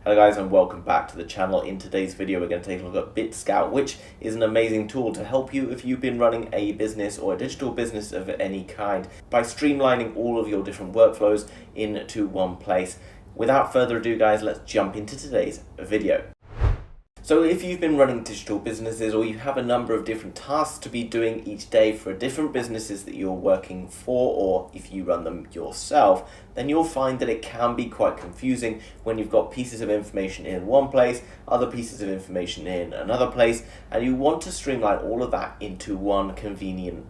Hello guys and welcome back to the channel. In today's video we're going to take a look at Bitskout, which is an amazing tool to help you if you've been running a business or a digital business of any kind by streamlining all of your different workflows into one place. Without further ado guys, let's jump into today's video. So if you've been running digital businesses or you have a number of different tasks to be doing each day for different businesses that you're working for, or if you run them yourself, then you'll find that it can be quite confusing when you've got pieces of information in one place, other pieces of information in another place, and you want to streamline all of that into one convenient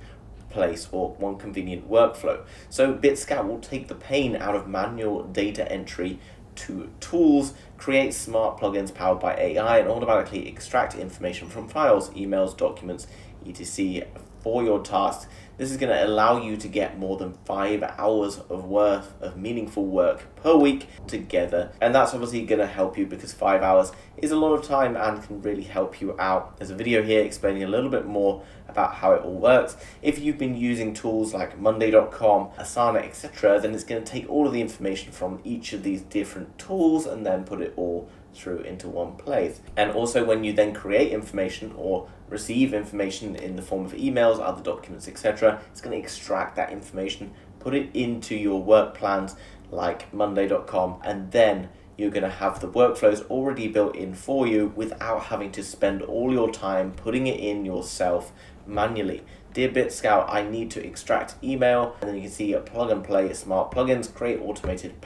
place or one convenient workflow. So Bitskout will take the pain out of manual data entry to tools, create smart plugins powered by AI, and automatically extract information from files, emails, documents, etc. for your tasks. This is going to allow you to get more than 5 hours of worth of meaningful work per week together, and that's obviously going to help you because 5 hours is a lot of time and can really help you out. There's a video here explaining a little bit more about how it all works. If you've been using tools like Monday.com, Asana, etc., then it's going to take all of the information from each of these different tools and then put it all through into one place. And also when you then create information or receive information in the form of emails, other documents, etc., it's going to extract that information, put it into your work plans like Monday.com, and then you're going to have the workflows already built in for you without having to spend all your time putting it in yourself manually. Dear Bitskout, I need to extract email, and then you can see a plug and play smart plugins, create automations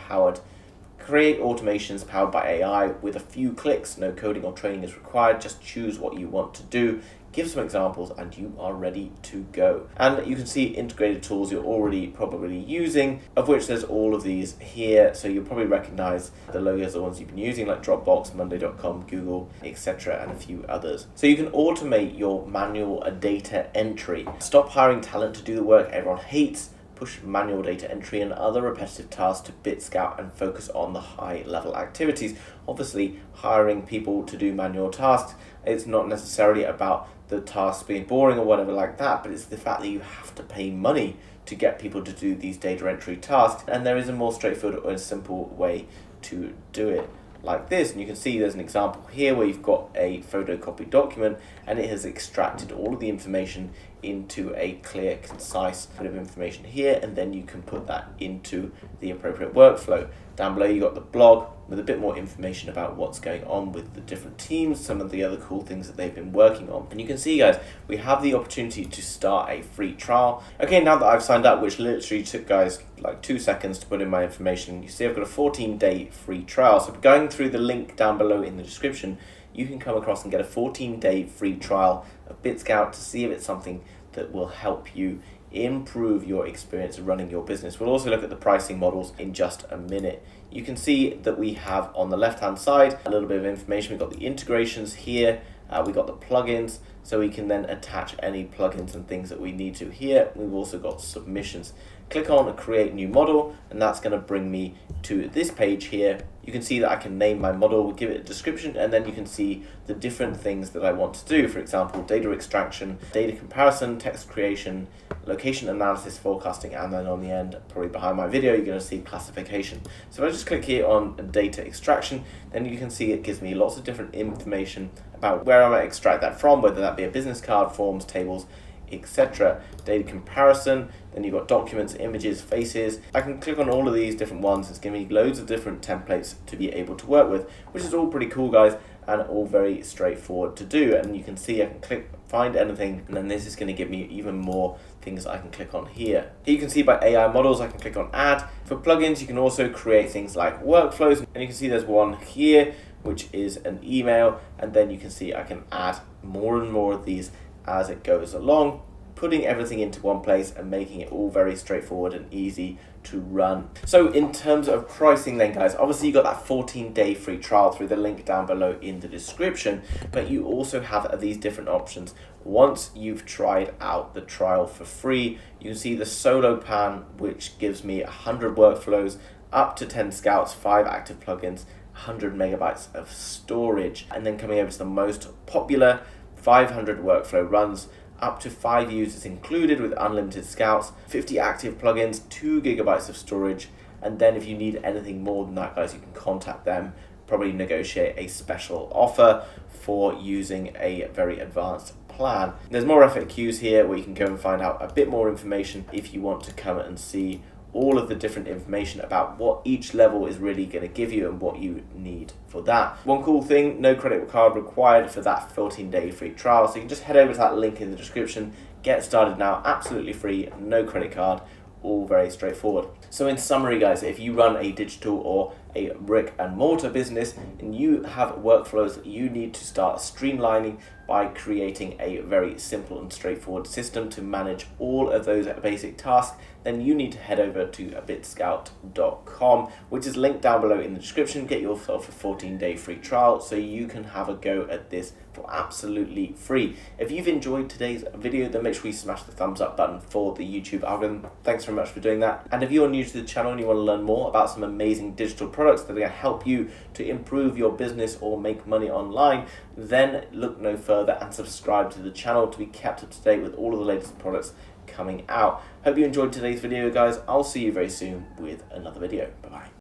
powered by AI with a few clicks. No coding or training is required. Just choose what you want to do, give some examples, and you are ready to go. And you can see integrated tools you're already probably using, of which there's all of these here. So you'll probably recognize the logos, the ones you've been using, like Dropbox, Monday.com, Google, etc., and a few others. So you can automate your manual data entry. Stop hiring talent to do the work everyone hates. Push manual data entry and other repetitive tasks to Bitskout and focus on the high-level activities. Obviously, hiring people to do manual tasks, it's not necessarily about the tasks being boring or whatever like that, but it's the fact that you have to pay money to get people to do these data entry tasks, and there is a more straightforward or simple way to do it like this. And you can see there's an example here where you've got a photocopied document and it has extracted all of the information into a clear, concise bit of information here, and then you can put that into the appropriate workflow. Down below you got the blog with a bit more information about what's going on with the different teams, some of the other cool things that they've been working on. And you can see guys, we have the opportunity to start a free trial. Okay, now that I've signed up, which literally took guys like 2 seconds to put in my information, you see I've got a 14-day free trial. So going through the link down below in the description, you can come across and get a 14-day free trial of Bitskout to see if it's something that will help you improve your experience of running your business. We'll also look at the pricing models in just a minute. You can see that we have on the left hand side a little bit of information. We've got the integrations here, we've got the plugins, so we can then attach any plugins and things that we need to here. We've also got submissions. Click on create new model, and that's going to bring me to this page here. You can see that I can name my model, give it a description, and then you can see the different things that I want to do. For example, data extraction, data comparison, text creation, location analysis, forecasting, and then on the end, probably behind my video, you're going to see classification. So if I just click here on data extraction, then you can see it gives me lots of different information about where I might extract that from, whether that be a business card, forms, tables, etc. Data comparison, then you've got documents, images, faces. I can click on all of these different ones. It's giving me loads of different templates to be able to work with, which is all pretty cool guys, and all very straightforward to do. And you can see I can click find anything, and then this is going to give me even more things I can click on here. Here you can see by AI models, I can click on add. For plugins, you can also create things like workflows, and you can see there's one here which is an email, and then you can see I can add more and more of these as it goes along, putting everything into one place and making it all very straightforward and easy to run. So in terms of pricing then guys, obviously you got that 14-day free trial through the link down below in the description, but you also have these different options. Once you've tried out the trial for free, you can see the solo plan, which gives me 100 workflows, up to 10 scouts, 5 active plugins, 100 megabytes of storage, and then coming over to the most popular 500 workflow runs, up to 5 users included with unlimited scouts, 50 active plugins, 2 gigabytes of storage, and then if you need anything more than that guys, you can contact them probably negotiate a special offer for using a very advanced plan. There's more FAQs here where you can go and find out a bit more information if you want to come and see all of the different information about what each level is really going to give you and what you need for that. One cool thing, no credit card required for that 14-day free trial. So you can just head over to that link in the description, get started now, absolutely free, no credit card, all very straightforward. So in summary guys, if you run a digital or a brick and mortar business and you have workflows that you need to start streamlining by creating a very simple and straightforward system to manage all of those basic tasks, then you need to head over to bitskout.com, which is linked down below in the description. Get yourself a 14-day free trial so you can have a go at this for absolutely free. If you've enjoyed today's video, then make sure you smash the thumbs up button for the YouTube algorithm. Thanks very much for doing that. And if you're new to the channel and you want to learn more about some amazing digital products that are going to help you to improve your business or make money online, then look no further and subscribe to the channel to be kept up to date with all of the latest products coming out. Hope you enjoyed today's video guys. I'll see you very soon with another video. Bye bye.